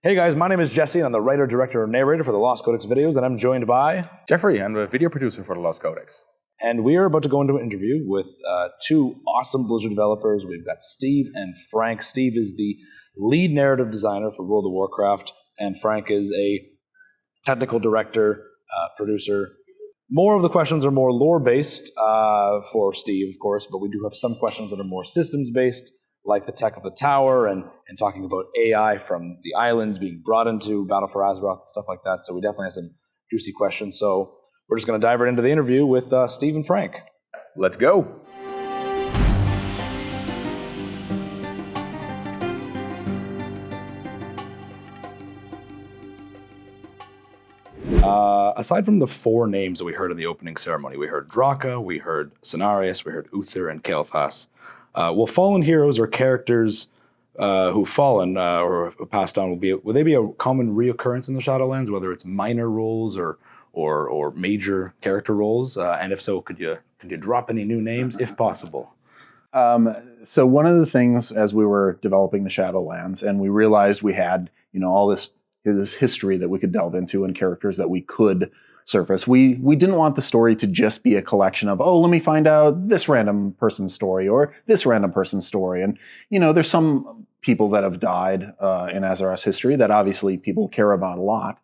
Hey guys, my name is Jesse, and I'm the writer, director, and narrator for the Lost Codex videos, and I'm joined by... Jeffrey, I'm the video producer for the Lost Codex. And we are about to go into an interview with two awesome Blizzard developers. We've got Steve and Frank. Steve is the lead narrative designer for World of Warcraft, and Frank is a technical director, producer. More of the questions are more lore-based for Steve, of course, but we do have some questions that are more systems-based, like the tech of the tower and talking about AI from the islands being brought into Battle for Azeroth and stuff like that. So we definitely have some juicy questions. So we're just going to dive right into the interview with Steve and Frank. Let's go. Aside from the four names that we heard in the opening ceremony, we heard Draka, we heard Cenarius, we heard Uther, and Kael'thas. Will fallen heroes or characters who've fallen or have passed on, will they be a common reoccurrence in the Shadowlands, whether it's minor roles or major character roles? And if so, could you drop any new names, if possible? So one of the things as we were developing the Shadowlands, and we realized we had all this history that we could delve into and characters that we could surface. We didn't want the story to just be a collection of, let me find out this random person's story or this random person's story. And, there's some people that have died in Azeroth's history that obviously people care about a lot.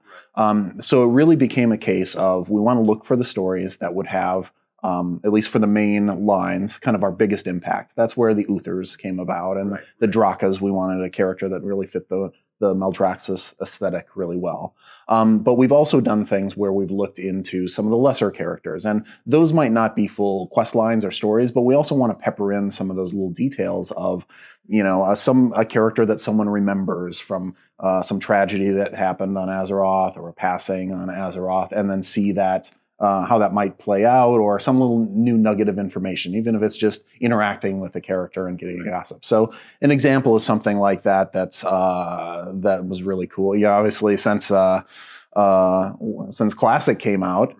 So it really became a case of we want to look for the stories that would have, at least for the main lines, kind of our biggest impact. That's where the Uthers came about, and the Drakas, we wanted a character that really fit the Maldraxxus aesthetic really well. But we've also done things where we've looked into some of the lesser characters, and those might not be full quest lines or stories, but we also want to pepper in some of those little details of, a character that someone remembers from some tragedy that happened on Azeroth or a passing on Azeroth, and then see that how that might play out, or some little new nugget of information, even if it's just interacting with the character and getting a gossip. So an example of something like that that was really cool. Yeah, obviously since Classic came out,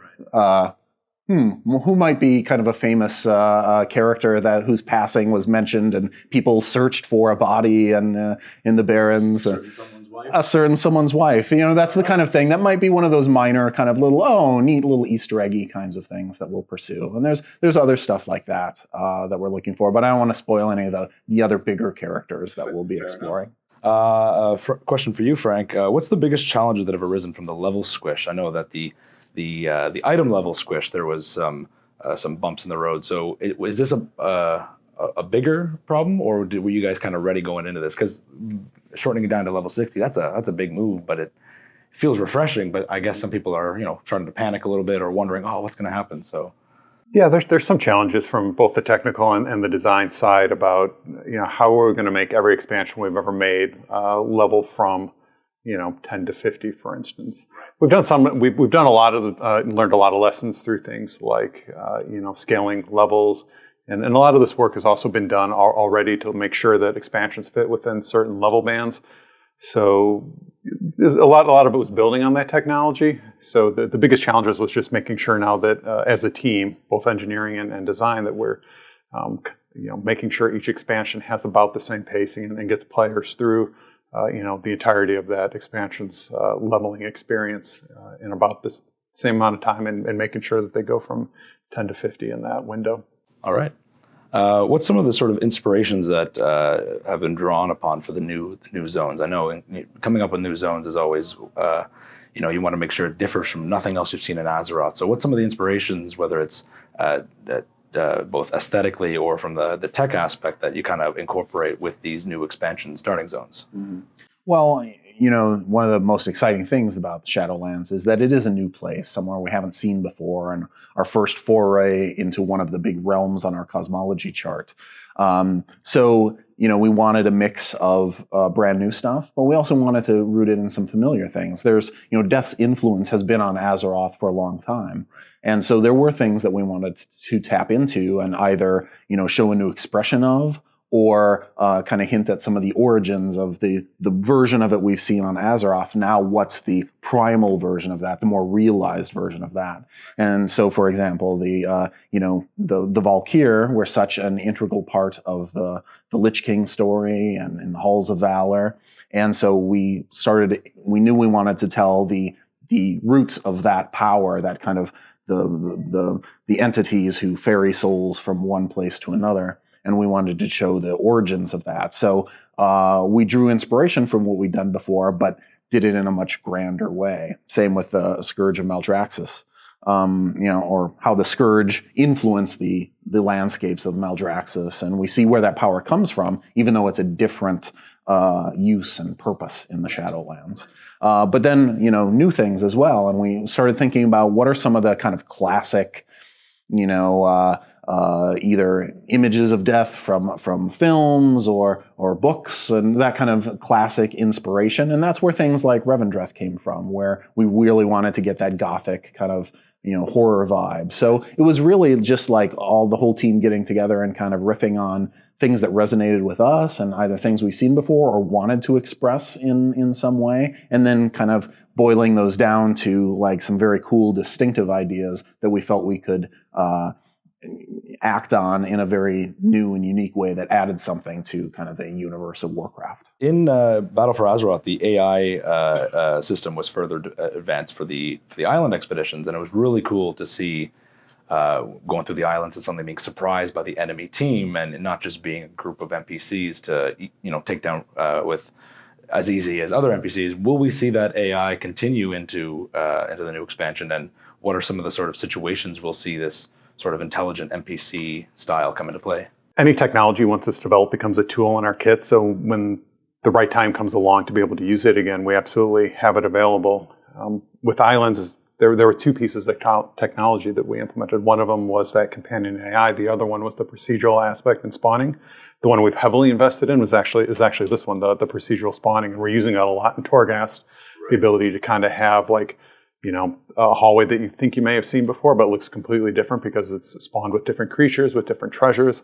who might be kind of a famous character whose passing was mentioned and people searched for a body and in the Barrens. A certain someone's wife. That's the kind of thing that might be one of those minor kind of neat little Easter eggy kinds of things that we'll pursue. And there's other stuff like that that we're looking for, but I don't want to spoil any of the other bigger characters that we'll be exploring. Question for you, Frank. What's the biggest challenges that have arisen from the level squish? I know that the item level squish, there was some bumps in the road. So is this a bigger problem, or were you guys kind of ready going into this? Because shortening it down to level 60, that's a big move, but it feels refreshing. But I guess some people are starting to panic a little bit or wondering, what's going to happen? So yeah, there's some challenges from both the technical and the design side about how are we going to make every expansion we've ever made level from 10 to 50, for instance. We've done a lot of learned a lot of lessons through things like scaling levels. And a lot of this work has also been done already to make sure that expansions fit within certain level bands. So a lot of it was building on that technology. So the biggest challenges was just making sure now that as a team, both engineering and design, that we're making sure each expansion has about the same pacing and gets players through the entirety of that expansion's leveling experience in about the same amount of time, and making sure that they go from 10 to 50 in that window. All right. What's some of the sort of inspirations that have been drawn upon for the new zones? I know coming up with new zones is always, you want to make sure it differs from nothing else you've seen in Azeroth. So what's some of the inspirations, whether it's both aesthetically or from the tech aspect, that you kind of incorporate with these new expansion starting zones? Mm-hmm. Well, one of the most exciting things about the Shadowlands is that it is a new place, somewhere we haven't seen before, and our first foray into one of the big realms on our cosmology chart. So we wanted a mix of brand new stuff, but we also wanted to root it in some familiar things. There's, Death's influence has been on Azeroth for a long time. And so there were things that we wanted to tap into and either, show a new expression of, or kind of hint at some of the origins of the version of it we've seen on Azeroth. Now, what's the primal version of that, the more realized version of that? And so, for example, the Valkyr were such an integral part of the Lich King story and in the Halls of Valor. And so we knew we wanted to tell the roots of that power, that kind of the entities who ferry souls from one place to another. And we wanted to show the origins of that. So we drew inspiration from what we'd done before, but did it in a much grander way. Same with the Scourge of Maldraxxus, or how the Scourge influenced the landscapes of Maldraxxus. And we see where that power comes from, even though it's a different use and purpose in the Shadowlands. But then, new things as well. And we started thinking about what are some of the kind of classic, either images of death from films or books and that kind of classic inspiration. And that's where things like Revendreth came from, where we really wanted to get that gothic kind of horror vibe. So it was really just like the whole team getting together and kind of riffing on things that resonated with us and either things we've seen before or wanted to express in some way, and then kind of boiling those down to like some very cool, distinctive ideas that we felt we could act on in a very new and unique way that added something to kind of the universe of Warcraft. In Battle for Azeroth, the AI system was further advanced for the island expeditions, and it was really cool to see going through the islands and suddenly being surprised by the enemy team, and not just being a group of NPCs to take down with as easy as other NPCs. Will we see that AI continue into the new expansion, and what are some of the sort of situations we'll see this sort of intelligent NPC style come into play? Any technology, once it's developed, becomes a tool in our kit. So when the right time comes along to be able to use it again, we absolutely have it available. With islands, there were two pieces of technology that we implemented. One of them was that companion AI. The other one was the procedural aspect and spawning. The one we've heavily invested in is actually this one, the procedural spawning, and we're using that a lot in Torghast. Right. The ability to kind of have a hallway that you think you may have seen before, but looks completely different because it's spawned with different creatures, with different treasures.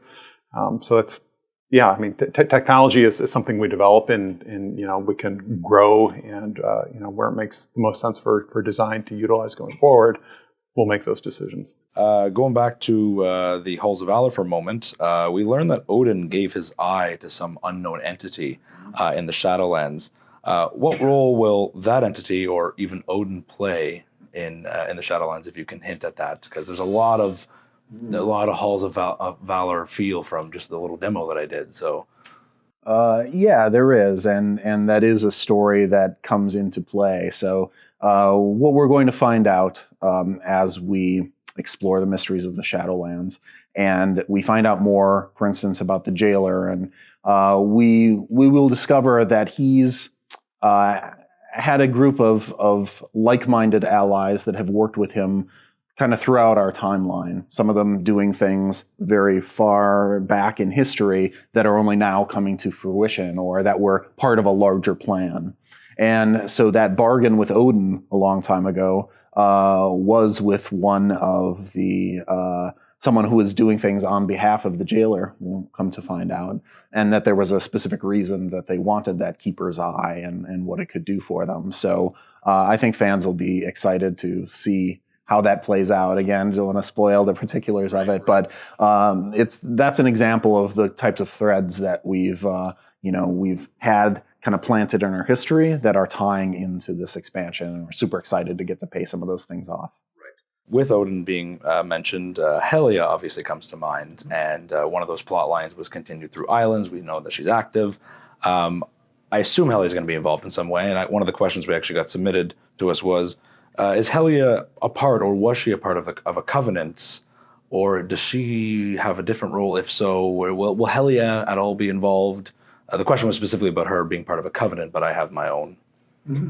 So that's, technology is something we develop and we can grow, and where it makes the most sense for design to utilize going forward, we'll make those decisions. Going back to the Halls of Valor for a moment, we learned that Odin gave his eye to some unknown entity in the Shadowlands. What role will that entity or even Odin play in the Shadowlands, if you can hint at that? Because there's a lot of Halls of Valor feel from just the little demo that I did. So, there is, and that is a story that comes into play. So, what we're going to find out as we explore the mysteries of the Shadowlands, and we find out more, for instance, about the jailer, and we will discover that he's had a group of like-minded allies that have worked with him kind of throughout our timeline. Some of them doing things very far back in history that are only now coming to fruition, or that were part of a larger plan. And so that bargain with Odin a long time ago was with one of the someone who was doing things on behalf of the jailer, we'll come to find out, and that there was a specific reason that they wanted that keeper's eye and what it could do for them. So I think fans will be excited to see how that plays out. Again, don't want to spoil the particulars of it, but that's an example of the types of threads that we've had kind of planted in our history that are tying into this expansion, and we're super excited to get to pay some of those things off. With Odin being mentioned, Helia obviously comes to mind, and one of those plot lines was continued through Islands. We know that she's active. I assume Helia is going to be involved in some way, and one of the questions we actually got submitted to us was, is Helia a part, or was she a part of a covenant, or does she have a different role? If so, will Helia at all be involved? The question was specifically about her being part of a covenant, but I have my own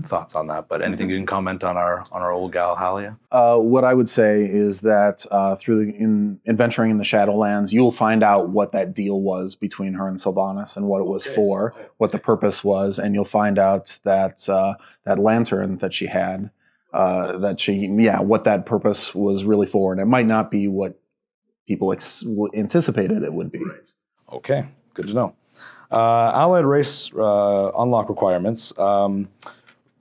thoughts on that. But anything you can comment on our old gal Helia? What I would say is that in adventuring in the Shadowlands, you'll find out what that deal was between her and Sylvanas and what it was for, what the purpose was, and you'll find out that that lantern that she had, what that purpose was really for, and it might not be what people anticipated it would be. Right. Okay, good to know. Allied race unlock requirements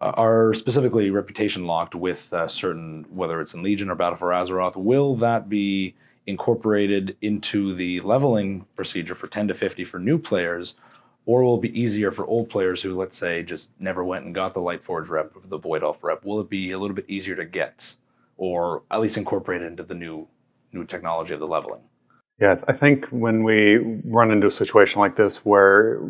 are specifically reputation locked with certain, whether it's in Legion or Battle for Azeroth. Will that be incorporated into the leveling procedure for 10 to 50 for new players, Or will it be easier for old players who, let's say, just never went and got the Lightforge rep, the Void Elf rep? Will it be a little bit easier to get, or at least incorporate into the new technology of the leveling? Yeah, I think when we run into a situation like this where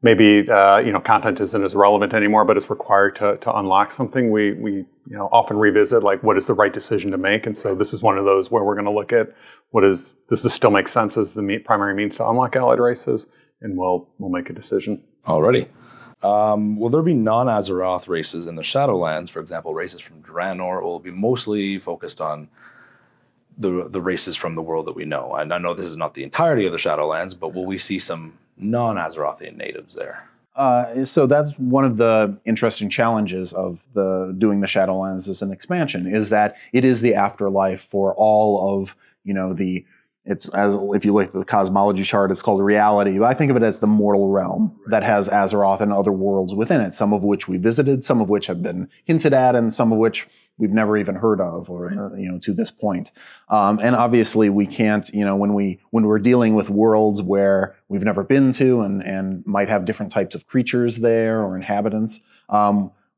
maybe content isn't as relevant anymore, but it's required to unlock something, we often revisit like what is the right decision to make. And so this is one of those where we're going to look at does this still make sense as the primary means to unlock allied races, and we'll make a decision. Alrighty. Will there be non-Azeroth races in the Shadowlands, for example, races from Draenor, or will it be mostly focused on the races from the world that we know? And I know this is not the entirety of the Shadowlands, but will we see some non-Azerothian natives there? So that's one of the interesting challenges of doing the Shadowlands as an expansion, is that it is the afterlife for all of it's, as if you look at the cosmology chart, it's called reality. But I think of it as the mortal realm that has Azeroth and other worlds within it, some of which we visited, some of which have been hinted at, and some of which we've never even heard of, or to this point. And obviously, we can't, when we're dealing with worlds where we've never been to and might have different types of creatures there or inhabitants.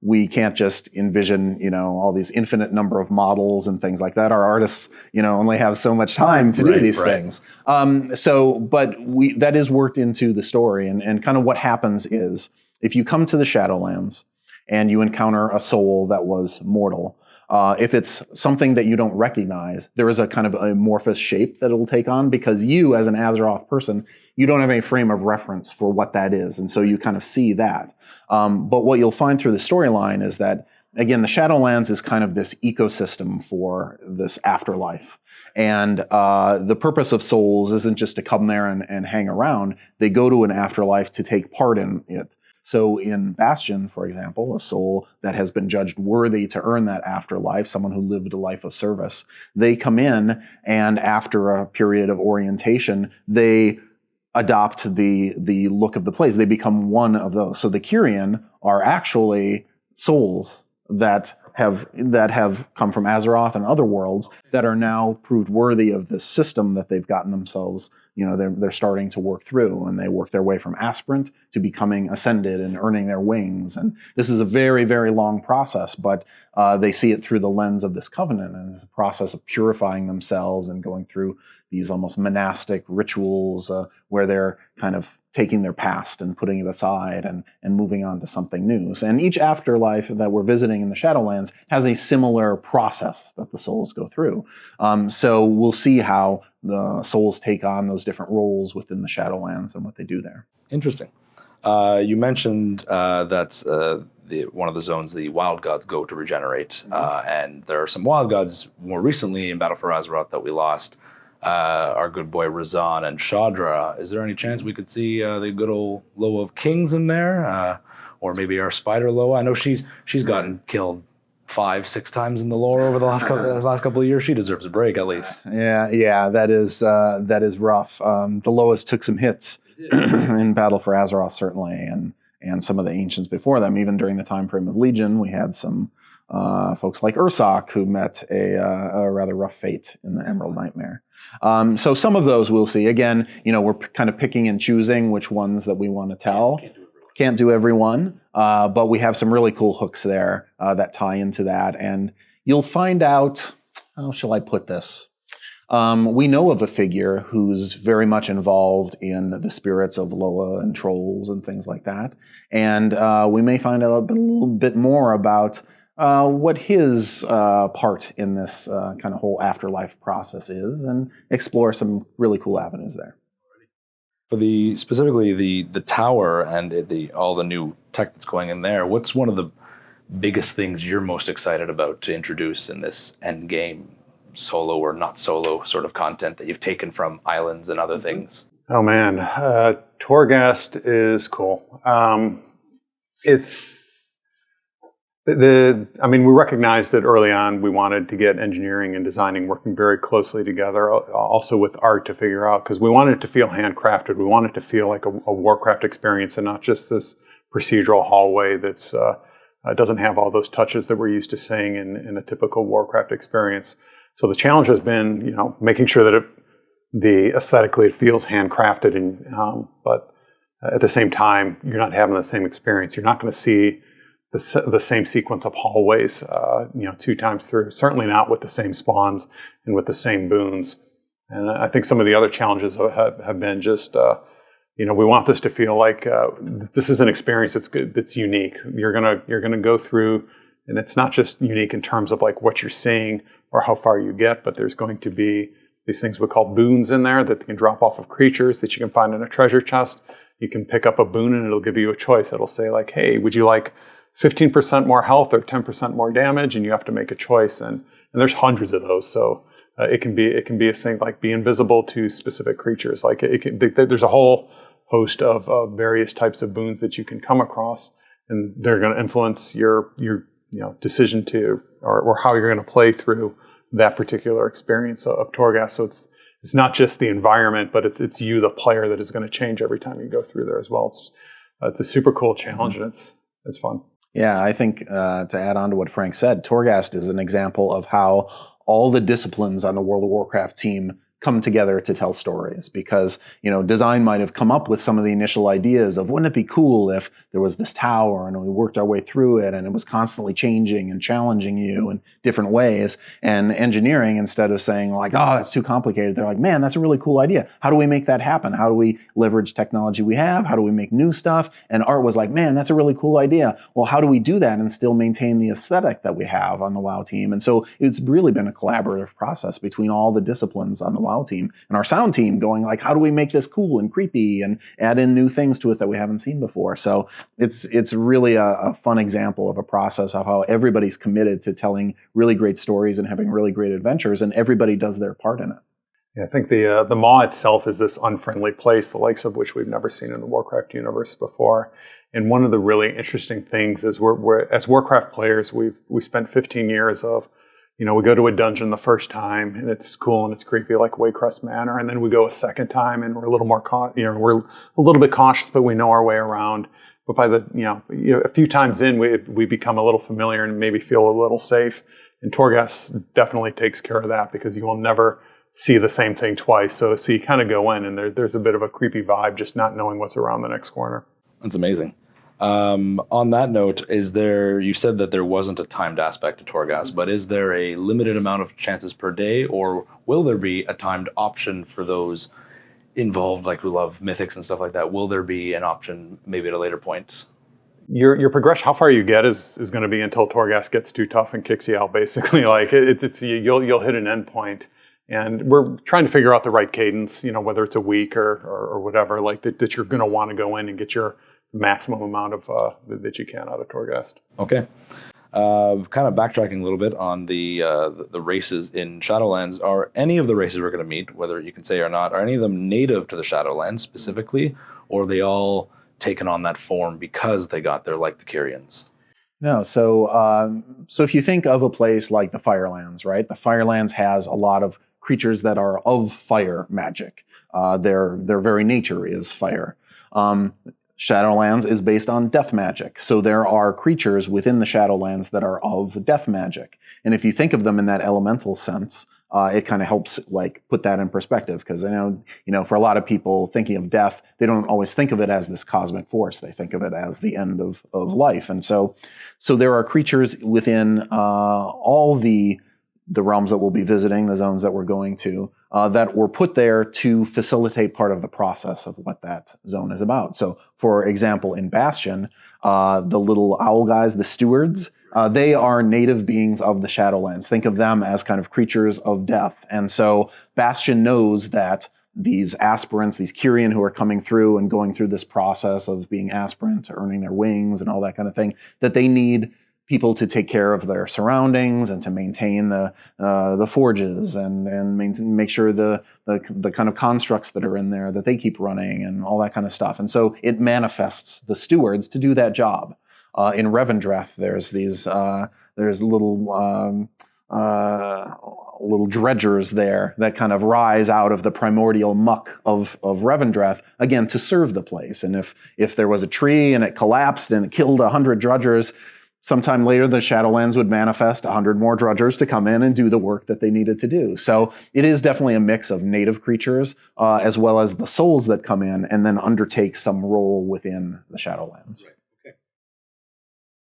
We can't just envision, all these infinite number of models and things like that. Our artists, only have so much time to do these things. But that is worked into the story. And kind of what happens is, if you come to the Shadowlands and you encounter a soul that was mortal, if it's something that you don't recognize, there is a kind of amorphous shape that it'll take on, because you, as an Azeroth person, you don't have any frame of reference for what that is. And so you kind of see that. But what you'll find through the storyline is that, again, the Shadowlands is kind of this ecosystem for this afterlife. And the purpose of souls isn't just to come there and hang around. They go to an afterlife to take part in it. So in Bastion, for example, a soul that has been judged worthy to earn that afterlife, someone who lived a life of service, they come in, and after a period of orientation, they adopt the look of the place. They become one of those. So the Kyrian are actually souls that have come from Azeroth and other worlds that are now proved worthy of this system that they've gotten themselves. They're starting to work through, and they work their way from aspirant to becoming ascended and earning their wings. And this is a very, very long process, but they see it through the lens of this covenant, and it's a process of purifying themselves and going through these almost monastic rituals where they're kind of taking their past and putting it aside and moving on to something new. And each afterlife that we're visiting in the Shadowlands has a similar process that the souls go through. So we'll see how the souls take on those different roles within the Shadowlands and what they do there. Interesting. You mentioned that one of the zones the wild gods go to regenerate, and there are some wild gods more recently in Battle for Azeroth that we lost. Our good boy Razan and Shadra. Is there any chance we could see the good old Loa of Kings in there, or maybe our Spider Loa? I know she's gotten killed 5-6 times in the lore over the last couple of years. She deserves a break at least. Yeah, that is rough. The Loas took some hits in Battle for Azeroth, certainly, and some of the ancients before them. Even during the time frame of Legion, we had some folks like Ursoc who met a rather rough fate in the Emerald Nightmare. So some of those we'll see. Again, we're kind of picking and choosing which ones that we want to tell. Can't do every one, but we have some really cool hooks there that tie into that. And you'll find out, how shall I put this? We know of a figure who's very much involved in the spirits of Loa and trolls and things like that. And we may find out a little bit more about what his part in this kind of whole afterlife process is, and explore some really cool avenues there. For specifically the tower and all the new tech that's going in there, what's one of the biggest things you're most excited about to introduce in this end game, solo or not solo sort of content that you've taken from Islands and other things? Oh man, Torghast is cool. We recognized that early on we wanted to get engineering and designing working very closely together, also with art to figure out, because we wanted it to feel handcrafted. We wanted it to feel like a Warcraft experience and not just this procedural hallway that's doesn't have all those touches that we're used to seeing in a typical Warcraft experience. So the challenge has been, making sure that aesthetically it feels handcrafted, but at the same time, you're not having the same experience. You're not going to see the same sequence of hallways, 2 times through. Certainly not with the same spawns and with the same boons. And I think some of the other challenges have been just, we want this to feel like this is an experience that's unique. You're gonna go through, and it's not just unique in terms of like what you're seeing or how far you get, but there's going to be these things we call boons in there that can drop off of creatures that you can find in a treasure chest. You can pick up a boon and it'll give you a choice. It'll say like, hey, would you like 15% more health or 10% more damage? And you have to make a choice. And there's hundreds of those. So it can be a thing like be invisible to specific creatures. Like there's a whole host of various types of boons that you can come across, and they're going to influence your decision to or how you're going to play through that particular experience of Torghast. So it's not just the environment, but it's you, the player, that is going to change every time you go through there as well. It's a super cool challenge, and it's fun. Yeah, I think to add on to what Frank said, Torghast is an example of how all the disciplines on the World of Warcraft team come together to tell stories, because design might have come up with some of the initial ideas of wouldn't it be cool if there was this tower and we worked our way through it and it was constantly changing and challenging you in different ways. And engineering, instead of saying like, oh, that's too complicated, they're like, man, that's a really cool idea. How do we make that happen? How do we leverage technology we have? How do we make new stuff? And art was like, man, that's a really cool idea. Well, how do we do that and still maintain the aesthetic that we have on the WoW team? And so it's really been a collaborative process between all the disciplines on the WoW team and our sound team, going like, how do we make this cool and creepy and add in new things to it that we haven't seen before? So it's really a fun example of a process of how everybody's committed to telling really great stories and having really great adventures, and everybody does their part in it. Yeah, I think the Maw itself is this unfriendly place, the likes of which we've never seen in the Warcraft universe before. And one of the really interesting things is we're as Warcraft players, we spent 15 years of, we go to a dungeon the first time and it's cool and it's creepy like Waycrest Manor, and then we go a second time and we're a little more we're a little bit cautious, but we know our way around. But by a few times in, we become a little familiar and maybe feel a little safe. And Torghast definitely takes care of that, because you will never see the same thing twice. So you kind of go in and there's a bit of a creepy vibe just not knowing what's around the next corner. That's amazing. On that note, you said that there wasn't a timed aspect to Torghast, but is there a limited amount of chances per day, or will there be a timed option for those involved, like who love mythics and stuff like that? Will there be an option maybe at a later point? Your progression, how far you get is going to be until Torghast gets too tough and kicks you out, basically. Like you'll hit an end point. And we're trying to figure out the right cadence, whether it's a week or whatever, like that you're going to want to go in and get your maximum amount of that you can out of Torghast. Okay. Kind of backtracking a little bit on the races in Shadowlands, are any of the races we're going to meet, whether you can say or not, are any of them native to the Shadowlands specifically, or are they all taken on that form because they got there, like the Kyrians? No, so if you think of a place like the Firelands, right? The Firelands has a lot of creatures that are of fire magic. Their very nature is fire. Shadowlands is based on death magic. So there are creatures within the Shadowlands that are of death magic. And if you think of them in that elemental sense, it kind of helps like put that in perspective. Because I know, for a lot of people thinking of death, they don't always think of it as this cosmic force. They think of it as the end of life. And so there are creatures within all the realms that we'll be visiting, the zones that we're going to, that were put there to facilitate part of the process of what that zone is about. So, for example, in Bastion, the little owl guys, the stewards, they are native beings of the Shadowlands. Think of them as kind of creatures of death. And so Bastion knows that these aspirants, these Kyrian who are coming through and going through this process of being aspirant, earning their wings and all that kind of thing, that they need people to take care of their surroundings and to maintain the forges and make sure the kind of constructs that are in there that they keep running and all that kind of stuff. And so it manifests the stewards to do that job. In Revendreth, there's these little dredgers there that kind of rise out of the primordial muck of Revendreth, again, to serve the place. And if there was a tree and it collapsed and it killed 100 dredgers, sometime later, the Shadowlands would manifest 100 more drudgers to come in and do the work that they needed to do. So it is definitely a mix of native creatures as well as the souls that come in and then undertake some role within the Shadowlands. Right. Okay.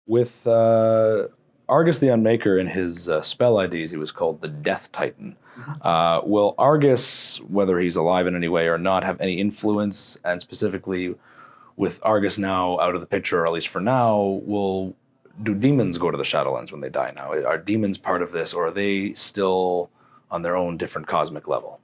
With Argus the Unmaker in his spell IDs, he was called the Death Titan. Will Argus, whether he's alive in any way or not, have any influence? And specifically, with Argus now out of the picture, or at least for now, do demons go to the Shadowlands when they die now? Are demons part of this, or are they still on their own different cosmic level?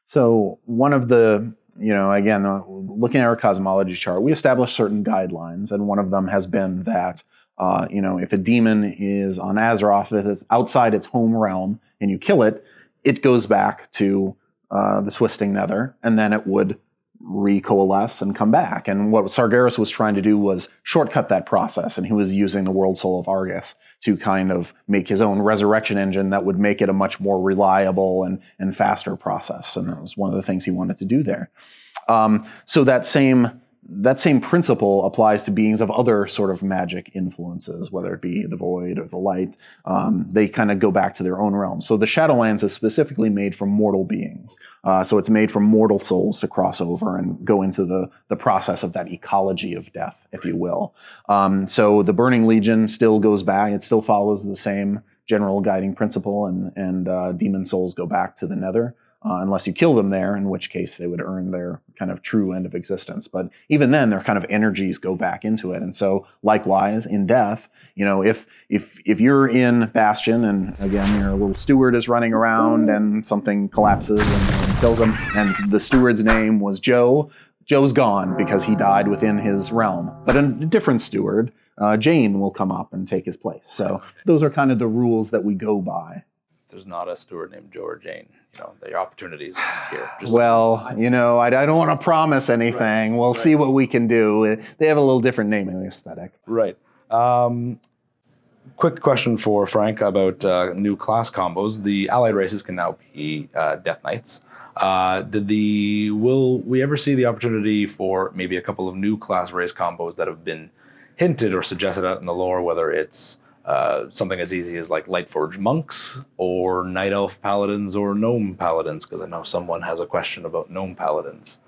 So one of the, again, looking at our cosmology chart, we established certain guidelines, and one of them has been that, if a demon is on Azeroth, if it's outside its home realm, and you kill it, it goes back to the Twisting Nether, and then it would recoalesce and come back. And what Sargeras was trying to do was shortcut that process, and he was using the World Soul of Argus to kind of make his own resurrection engine that would make it a much more reliable and faster process. And that was one of the things he wanted to do there. So that same principle applies to beings of other sort of magic influences, whether it be the void or the light. They kind of go back to their own realm. So the Shadowlands is specifically made for mortal beings. So it's made for mortal souls to cross over and go into the process of that ecology of death, if you will. So the Burning Legion still goes back. It still follows the same general guiding principle, and demon souls go back to the Nether. Unless you kill them there, in which case they would earn their kind of true end of existence. But even then, their kind of energies go back into it. And so likewise, in death, if you're in Bastion, and again, your little steward is running around and something collapses and kills him, and the steward's name was Joe, Joe's gone because he died within his realm. But a different steward, Jane, will come up and take his place. So those are kind of the rules that we go by. There's not a steward named Joe or Jane. There are opportunities here. I don't want to promise anything. Right. We'll see what we can do. They have a little different naming aesthetic. Right. Quick question for Frank about new class combos. The allied races can now be Death Knights. Will we ever see the opportunity for maybe a couple of new class race combos that have been hinted or suggested out in the lore, whether it's something as easy as like Lightforged monks or Night Elf paladins or gnome paladins? Because I know someone has a question about gnome paladins.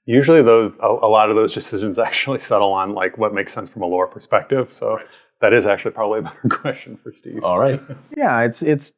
Usually a lot of those decisions actually settle on like what makes sense from a lore perspective. So that is actually probably a better question for Steve. All right. Yeah, it's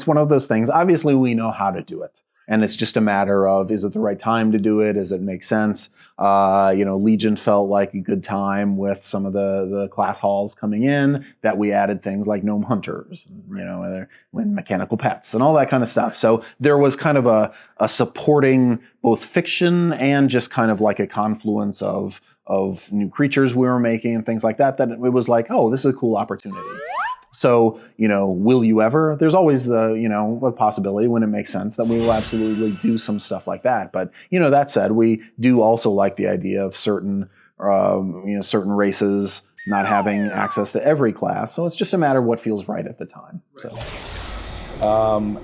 one of those things. Obviously, we know how to do it. And it's just a matter of, is it the right time to do it? Does it make sense? Legion felt like a good time with some of the class halls coming in, that we added things like gnome hunters, when mechanical pets and all that kind of stuff. So there was kind of a supporting both fiction and just kind of like a confluence of new creatures we were making and things like that it was like, oh, this is a cool opportunity. So, will you ever? There's always the possibility when it makes sense that we will absolutely do some stuff like that. But, that said, we do also like the idea of certain races not having access to every class. So it's just a matter of what feels right at the time. So.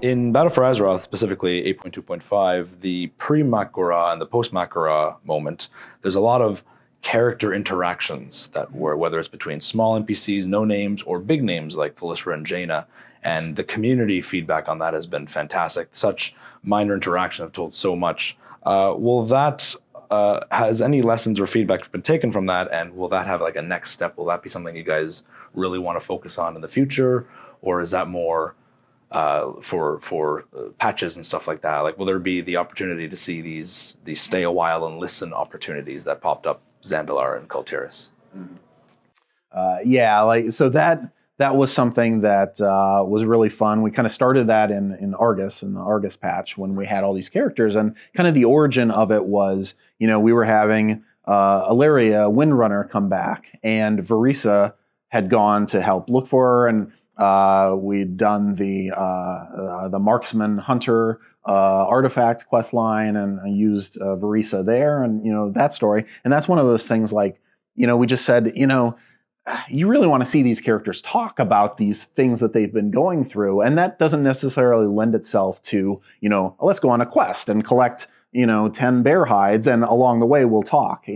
In Battle for Azeroth, specifically 8.2.5, the pre-Mak'gora and the post-Mak'gora moment, there's a lot of character interactions that were, whether it's between small NPCs, no names, or big names like Felisra and Jaina, and the community feedback on that has been fantastic. Such minor interaction have told so much. Has any lessons or feedback been taken from that, and will that have like a next step? Will that be something you guys really want to focus on in the future, or is that more for patches and stuff like that? Like, will there be the opportunity to see these stay a while and listen opportunities that popped up Zandalar and Kultiris? That was something that was really fun. We kind of started that in Argus, in the Argus patch, when we had all these characters, and kind of the origin of it was, we were having Ilaria Windrunner come back, and Verisa had gone to help look for her, and we'd done the Marksman Hunter artifact quest line, and I used Verisa there, and that story. And that's one of those things like, we just said, you really want to see these characters talk about these things that they've been going through, and that doesn't necessarily lend itself to, let's go on a quest and collect 10 bear hides, and along the way we'll talk,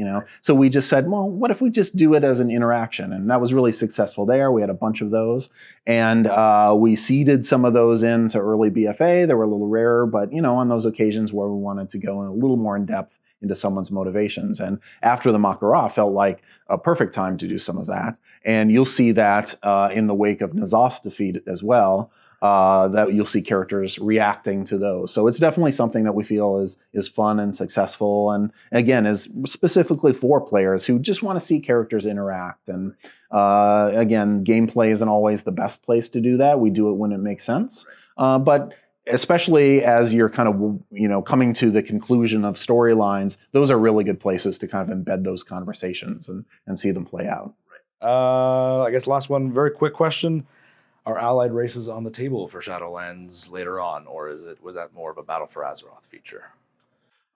So we just said, well, what if we just do it as an interaction? And that was really successful there. We had a bunch of those, and we seeded some of those into early BFA. They were a little rarer, but on those occasions where we wanted to go a little more in depth into someone's motivations. And after the Makara felt like a perfect time to do some of that. And you'll see that in the wake of N'Zoth's defeat as well, that you'll see characters reacting to those. So it's definitely something that we feel is fun and successful, and again, is specifically for players who just want to see characters interact. And again, gameplay isn't always the best place to do that. We do it when it makes sense. But especially as you're kind of, coming to the conclusion of storylines, those are really good places to kind of embed those conversations and see them play out. I guess last one, very quick question. Are allied races on the table for Shadowlands later on, or was that more of a Battle for Azeroth feature?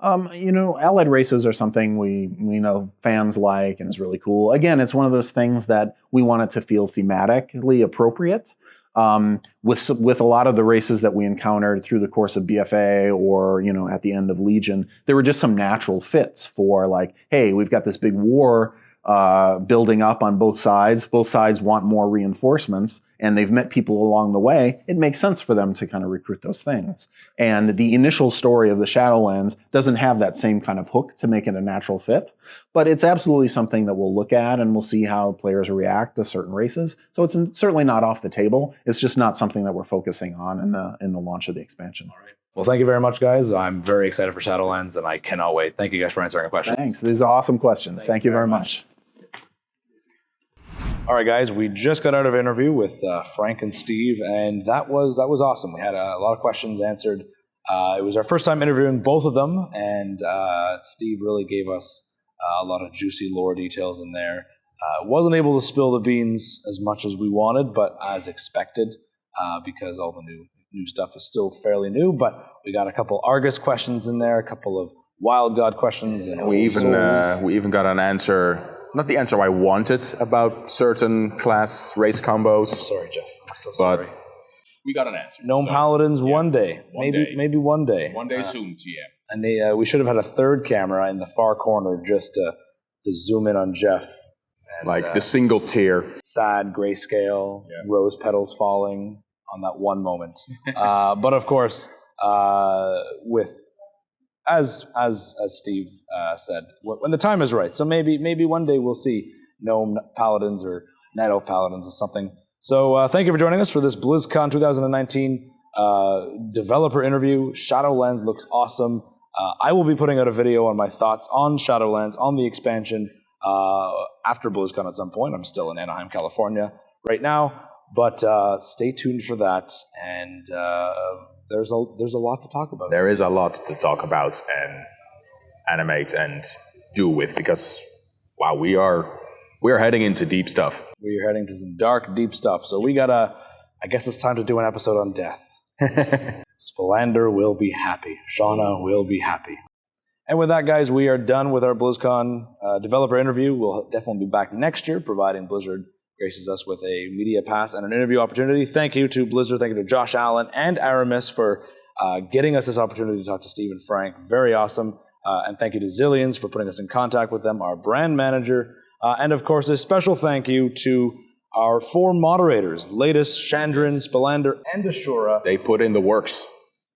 Allied races are something we know fans like and is really cool. Again, it's one of those things that we want it to feel thematically appropriate. With a lot of the races that we encountered through the course of BFA or, at the end of Legion, there were just some natural fits for like, hey, we've got this big war building up on both sides. Both sides want more reinforcements, and they've met people along the way. It makes sense for them to kind of recruit those things. And the initial story of the Shadowlands doesn't have that same kind of hook to make it a natural fit, but it's absolutely something that we'll look at, and we'll see how players react to certain races. So it's certainly not off the table. It's just not something that we're focusing on in the launch of the expansion. All right. Well, thank you very much, guys. I'm very excited for Shadowlands, and I cannot wait. Thank you guys for answering our questions. Thanks. These are awesome questions. Thank you very much. All right, guys, we just got out of an interview with Frank and Steve, and that was awesome. We had a lot of questions answered. It was our first time interviewing both of them, and Steve really gave us a lot of juicy lore details in there. Wasn't able to spill the beans as much as we wanted, but as expected, because all the new stuff is still fairly new. But we got a couple Argus questions in there, a couple of Wild God questions, and we even got an answer. Not the answer I wanted about certain class race combos. Sorry, Jeff. I'm so sorry. But we got an answer. Gnome Paladins one day. Maybe one day. One day soon, GM. And we should have had a third camera in the far corner just to zoom in on Jeff. And, like the single tier. Sad grayscale, rose petals falling on that one moment. But of course, with... As Steve said, when the time is right. So maybe one day we'll see Gnome Paladins or Night Elf Paladins or something. So thank you for joining us for this BlizzCon 2019 developer interview. Shadowlands looks awesome. I will be putting out a video on my thoughts on Shadowlands, on the expansion, after BlizzCon at some point. I'm still in Anaheim, California right now, but stay tuned for that. And there's a lot to talk about. There is a lot to talk about and animate and do with, because wow, we are heading into deep stuff. We are heading to some dark, deep stuff. So I guess it's time to do an episode on death. Spalander will be happy. Shauna will be happy. And with that, guys, we are done with our BlizzCon developer interview. We'll definitely be back next year, providing Blizzard graces us with a media pass and an interview opportunity. Thank you to Blizzard, thank you to Josh Allen and Aramis for getting us this opportunity to talk to Steve and Frank. Very awesome. And thank you to Zillions for putting us in contact with them, our brand manager. And of course, a special thank you to our 4 moderators, Latest, Chandran, Spalander, and Ashura. They put in the works.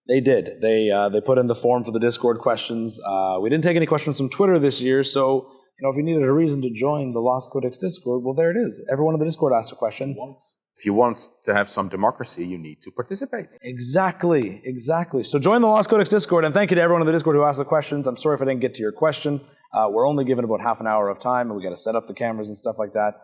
They did. They put in the form for the Discord questions. We didn't take any questions from Twitter this year, so if you needed a reason to join the Lost Codex Discord, well, there it is. Everyone in the Discord asked a question. If you want to have some democracy, you need to participate. Exactly. So join the Lost Codex Discord, and thank you to everyone in the Discord who asked the questions. I'm sorry if I didn't get to your question. We're only given about half an hour of time, and we got to set up the cameras and stuff like that.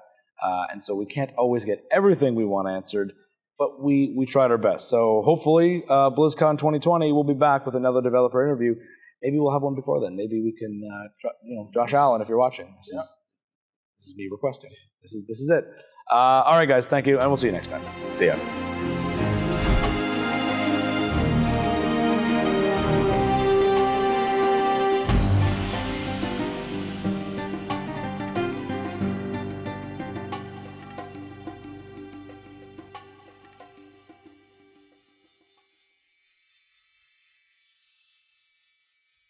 And so we can't always get everything we want answered, but we tried our best. So hopefully, BlizzCon 2020, we'll be back with another developer interview. Maybe we'll have one before then. Maybe we can, Josh Allen, if you're watching. This is me requesting. This is it. All right, guys. Thank you, and we'll see you next time. See ya.